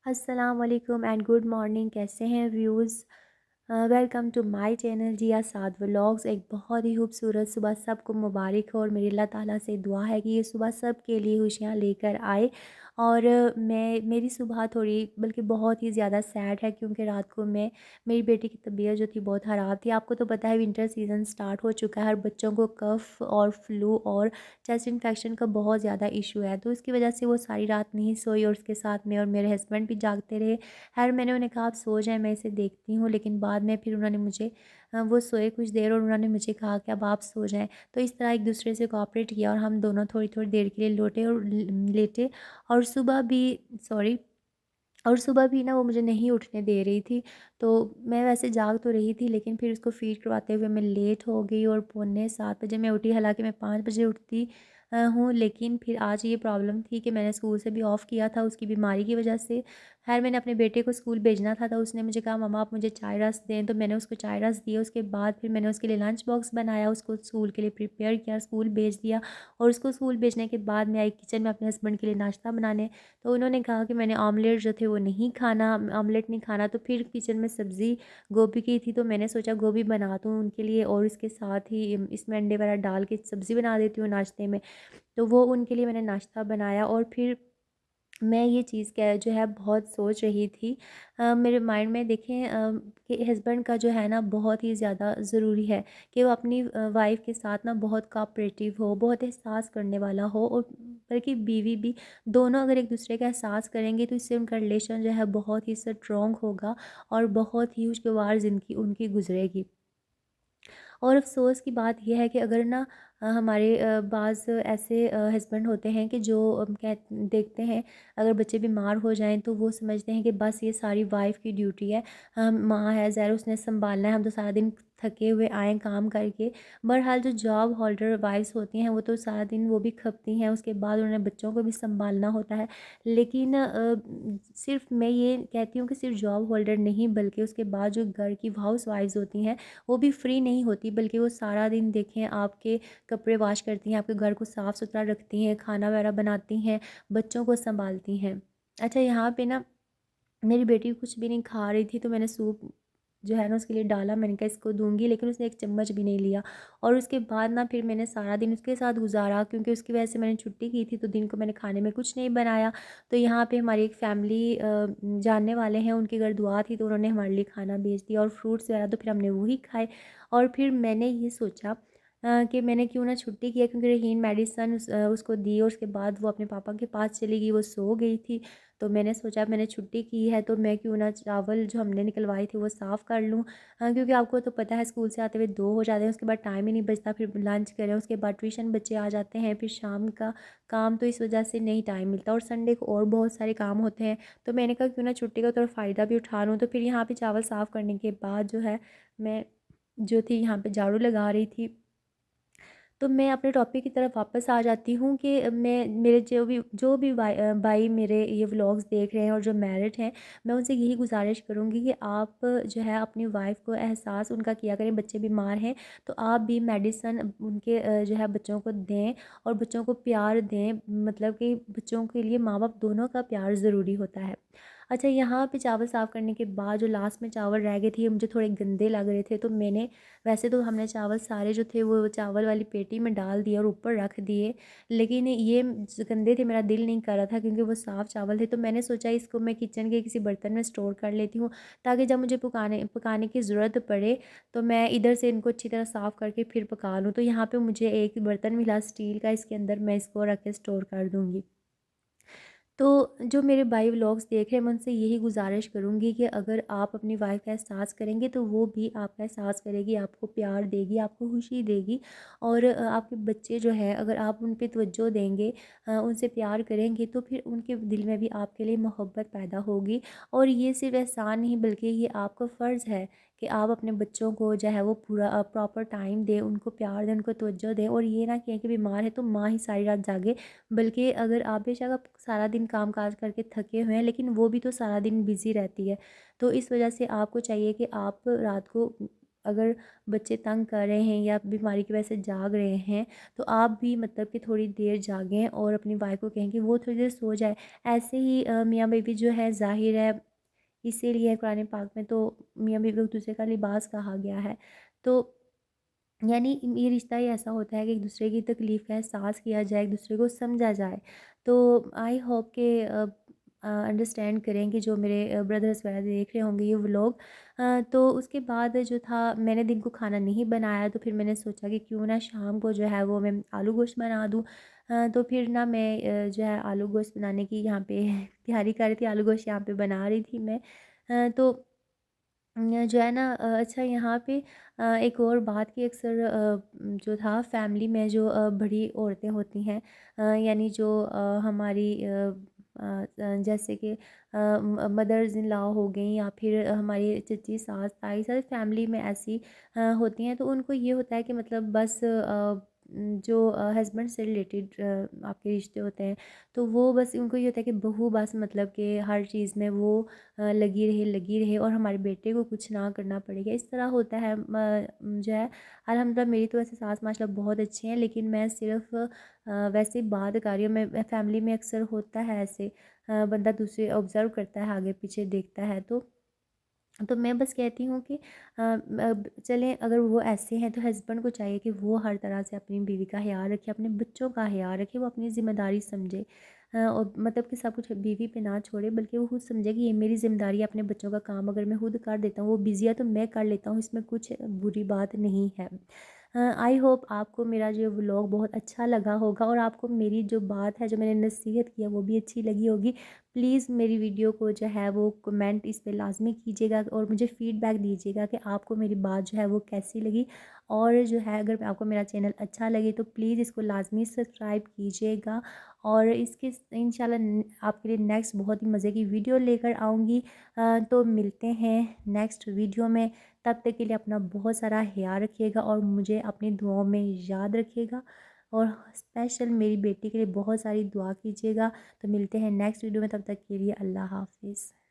अस्सलाम वालेकुम and good morning. कैसे हैं views? Welcome to my channel Zia Saad vlogs. एक बहुत ही खूबसूरत सुबह सबको मुबारक हो और मेरी अल्लाह ताला से दुआ है कि ये सुबह सब के लिए खुशियाँ लेकर आए। और मेरी सुबह थोड़ी बल्कि बहुत ही ज़्यादा सैड है क्योंकि रात को मेरी बेटी की तबीयत जो थी बहुत ख़राब थी। आपको तो पता है विंटर सीज़न स्टार्ट हो चुका है, हर बच्चों को कफ़ और फ्लू और चेस्ट इन्फेक्शन का बहुत ज़्यादा इशू है, तो इसकी वजह से वो सारी रात नहीं सोई और उसके साथ में और मेरे हस्बैंड भी जागते रहे। खैर मैंने उन्हें कहा आप सो जाएँ, मैं इसे देखती हूँ, लेकिन बाद में फिर उन्होंने मुझे वो सोए कुछ देर और उन्होंने मुझे कहा कि अब आप सो जाएँ। तो इस तरह एक दूसरे से कोऑपरेट किया और हम दोनों थोड़ी-थोड़ी देर के लिए लोटे और लेटे। और सुबह भी सॉरी और सुबह भी ना वो मुझे नहीं उठने दे रही थी। तो मैं वैसे जाग तो रही थी लेकिन फिर उसको फ़ीड करवाते हुए मैं लेट हो गई और पौने 7 बजे मैं उठी। हालाँकि मैं 5 बजे उठती हूँ, लेकिन फिर आज ये प्रॉब्लम थी कि मैंने स्कूल से भी ऑफ़ किया था उसकी बीमारी की वजह से। ख़ैर मैंने अपने बेटे को स्कूल भेजना था तो उसने मुझे कहा मम्मा आप मुझे चाय रस्क दें, तो मैंने उसको चाय रस्क दिया। उसके बाद फिर मैंने उसके लिए लंच बॉक्स बनाया, उसको स्कूल के लिए प्रिपेयर किया, स्कूल भेज दिया। और उसको स्कूल भेजने के बाद मैं आई किचन में अपने हस्बैंड के लिए नाश्ता बनाने। तो उन्होंने कहा कि मैंने ऑमलेट जो थे वो नहीं खाना, ऑमलेट नहीं खाना। तो फिर किचन में सब्ज़ी गोभी की थी तो मैंने सोचा गोभी बना दूँ उनके लिए और उसके साथ ही इसमें अंडे वगैरह डाल के सब्ज़ी बना देती हूँ नाश्ते में। तो वो उनके लिए मैंने नाश्ता बनाया और फिर मैं ये चीज़ क्या जो है बहुत सोच रही थी। मेरे माइंड में देखें कि हस्बैंड का जो है ना बहुत ही ज़्यादा ज़रूरी है कि वो अपनी वाइफ़ के साथ ना बहुत कोऑपरेटिव हो, बहुत एहसास करने वाला हो। और बल्कि बीवी भी, दोनों अगर एक दूसरे का एहसास करेंगे तो इससे उनका रिलेशन जो है बहुत ही स्ट्रॉन्ग होगा और बहुत ही खुशगवार ज़िंदगी उनकी गुजरेगी। और अफ़सोस की बात ये है कि अगर ना हमारे बाज़ ऐसे हस्बैंड होते हैं कि जो कह देखते हैं अगर बच्चे बीमार हो जाएँ तो वो समझते हैं कि बस ये सारी वाइफ़ की ड्यूटी है। हम माँ है ज़ाहिर उसने सँभालना है, हम तो सारा दिन थके हुए आएँ काम करके। बहरहाल जो जॉब होल्डर वाइफ़्स होती हैं वो तो सारा दिन वो भी खपती हैं, उसके बाद उन्हें बच्चों को भी सँभालना होता है। लेकिन सिर्फ़ मैं ये कहती हूँ कि सिर्फ़ जॉब होल्डर नहीं बल्कि उसके बाद जो घर की हाउसवाइफ़्स होती हैं वो भी फ्री नहीं होती, बल्कि वो सारा दिन देखें आपके कपड़े वॉश करती हैं, आपके घर को साफ़ सुथरा रखती हैं, खाना वगैरह बनाती हैं, बच्चों को सँभालती हैं। अच्छा यहाँ पे ना मेरी बेटी कुछ भी नहीं खा रही थी तो मैंने सूप जो है ना उसके लिए डाला, मैंने कहा इसको दूँगी, लेकिन उसने एक चम्मच भी नहीं लिया। और उसके बाद ना फिर मैंने सारा दिन उसके साथ गुज़ारा क्योंकि उसकी वजह से मैंने छुट्टी की थी तो दिन को मैंने खाने में कुछ नहीं बनाया। तो यहाँ पे हमारी एक फैमिली जानने वाले हैं, उनके घर दुआ थी तो उन्होंने हमारे लिए खाना भेज दिया और फ्रूट्स वगैरह तो फिर हमने वही खाए। और फिर मैंने ये सोचा कि मैंने क्यों ना छुट्टी किया क्योंकि रहीन मेडिसन उसको दी और उसके बाद वो अपने पापा के पास चली गई, वो सो गई थी। तो मैंने सोचा मैंने छुट्टी की है तो मैं क्यों ना चावल जो हमने निकलवाए थे वो साफ़ कर लूँ। क्योंकि आपको तो पता है स्कूल से आते हुए 2 हो जाते हैं, उसके बाद टाइम ही नहीं बचता, फिर लंच करें, उसके बाद ट्यूशन बच्चे आ जाते हैं, फिर शाम का काम, तो इस वजह से नहीं टाइम मिलता और संडे को और बहुत सारे काम होते हैं। तो मैंने कहा क्यों ना छुट्टी का थोड़ा फ़ायदा भी उठा लूँ। तो फिर यहाँ पे चावल साफ़ करने के बाद जो है मैं जो थी यहाँ पे झाड़ू लगा रही थी। तो मैं अपने टॉपिक की तरफ वापस आ जाती हूँ कि मैं मेरे जो भी भाई मेरे ये व्लॉग्स देख रहे हैं और जो मैरिड हैं, मैं उनसे यही गुज़ारिश करूँगी कि आप जो है अपनी वाइफ़ को एहसास उनका किया करें। बच्चे बीमार हैं तो आप भी मेडिसिन उनके जो है बच्चों को दें और बच्चों को प्यार दें। मतलब कि बच्चों के लिए माँ-बाप दोनों का प्यार ज़रूरी होता है। अच्छा यहाँ पे चावल साफ़ करने के बाद जो लास्ट में चावल रह गए थे, मुझे थोड़े गंदे लग रहे थे, तो मैंने वैसे तो हमने चावल सारे जो थे वो चावल वाली पेटी में डाल दिए और ऊपर रख दिए, लेकिन ये गंदे थे, मेरा दिल नहीं कर रहा था क्योंकि वो साफ़ चावल थे। तो मैंने सोचा इसको मैं किचन के किसी बर्तन में स्टोर कर लेती हूँ ताकि जब मुझे पकाने पकाने की ज़रूरत पड़े तो मैं इधर से इनको अच्छी तरह साफ़ करके फिर पका लूँ। तो यहाँ पे मुझे एक बर्तन मिला स्टील का, इसके अंदर मैं इसको रख के स्टोर कर दूँगी। तो जो मेरे भाई व्लॉग्स देख रहे हैं, मैं उनसे यही गुज़ारिश करूँगी कि अगर आप अपनी वाइफ़ का एहसास करेंगे तो वो भी आपका एहसास करेगी, आपको प्यार देगी, आपको खुशी देगी। और आपके बच्चे जो हैं अगर आप उन पे तवज्जो देंगे, उनसे प्यार करेंगे तो फिर उनके दिल में भी आपके लिए मोहब्बत पैदा होगी। और ये सिर्फ़ एहसान नहीं बल्कि ये आपका फ़र्ज़ है कि आप अपने बच्चों को जो है वो पूरा प्रॉपर टाइम दें, उनको प्यार दें, उनको तवज्जो दें। और ये ना कहें कि बीमार है तो माँ ही सारी रात जागे, बल्कि अगर आप बेशक आप सारा दिन काम-काज करके थके हुए हैं, लेकिन वो भी तो सारा दिन बिज़ी रहती है। तो इस वजह से आपको चाहिए कि आप रात को अगर बच्चे तंग कर रहे हैं या बीमारी की वजह से जाग रहे हैं, तो आप भी मतलब कि थोड़ी देर जागें और अपनी वाइफ़ को कहें कि वो थोड़ी देर सो जाए। ऐसे ही मियाँ बीवी जो है ज़ाहिर है, इसीलिए कुरान पाक में तो मियाँ बीवी को एक-दूसरे का लिबास कहा गया है। तो यानी ये रिश्ता ही ऐसा होता है कि एक-दूसरे की तकलीफ़ का एहसास किया जाए, एक-दूसरे को समझा जाए। तो आई होप कि अंडरस्टैंड करें कि जो मेरे ब्रदर्स वगैरह देख रहे होंगे ये व्लॉग। तो उसके बाद जो था, मैंने दिन को खाना नहीं बनाया, तो फिर मैंने सोचा कि क्यों ना शाम को जो है वो मैं आलू गोश्त बना दूँ। तो फिर ना मैं जो है आलू गोश्त बनाने की यहाँ पे तैयारी कर रही थी, आलू गोश्त यहाँ पे बना रही थी मैं। तो जो है ना अच्छा यहाँ पे एक और बात की अक्सर जो था फैमिली में जो बड़ी औरतें होती हैं, यानी जो हमारी जैसे कि मदर्स इन लॉ हो गई या फिर हमारी चची सास ताई सारी फैमिली में ऐसी होती हैं, तो उनको ये होता है कि मतलब बस जो हस्बैंड से रिलेटेड आपके रिश्ते होते हैं, तो वो बस उनको ये होता है कि बहू बस मतलब कि हर चीज़ में वो लगी रहे और हमारे बेटे को कुछ ना करना पड़ेगा, इस तरह होता है। जो है अल्हम्दुलिल्लाह मेरी तो वैसे सास माशाल्लाह बहुत अच्छी हैं, लेकिन मैं सिर्फ़ वैसे ही बात कर रही हूँ। मैं फैमिली में अक्सर होता है ऐसे, बंदा दूसरे ऑब्ज़र्व करता है, आगे पीछे देखता है। तो मैं बस कहती हूँ कि अब चलें, अगर वो ऐसे हैं तो हस्बैंड को चाहिए कि वो हर तरह से अपनी बीवी का ख़्याल रखे, अपने बच्चों का ख़्याल रखे, वो अपनी ज़िम्मेदारी समझे। और मतलब कि सब कुछ बीवी पे ना छोड़े, बल्कि वो खुद समझे कि ये मेरी ज़िम्मेदारी है, अपने बच्चों का काम अगर मैं खुद कर देता हूँ, वो बिज़ी है तो मैं कर लेता हूँ, इसमें कुछ बुरी बात नहीं है। आई होप आपको मेरा जो व्लॉग बहुत अच्छा लगा होगा और आपको मेरी जो बात है, जो मैंने नसीहत की है, वो भी अच्छी लगी होगी। प्लीज़ मेरी वीडियो को जो है वो कमेंट इस पे लाज़मी कीजिएगा और मुझे फ़ीडबैक दीजिएगा कि आपको मेरी बात जो है वो कैसी लगी। और जो है अगर आपको मेरा चैनल अच्छा लगे तो प्लीज़ इसको लाज़मी सब्सक्राइब कीजिएगा। और इसके इंशाल्लाह आपके लिए नेक्स्ट बहुत ही मज़े की वीडियो लेकर आऊँगी। तो मिलते हैं नेक्स्ट वीडियो में। तब तक के लिए अपना बहुत सारा ख़्याल रखिएगा और मुझे अपनी दुआओं में याद रखिएगा। और स्पेशल मेरी बेटी के लिए बहुत सारी दुआ कीजिएगा। तो मिलते हैं नेक्स्ट वीडियो में, तब तक के लिए अल्लाह हाफ़िज़।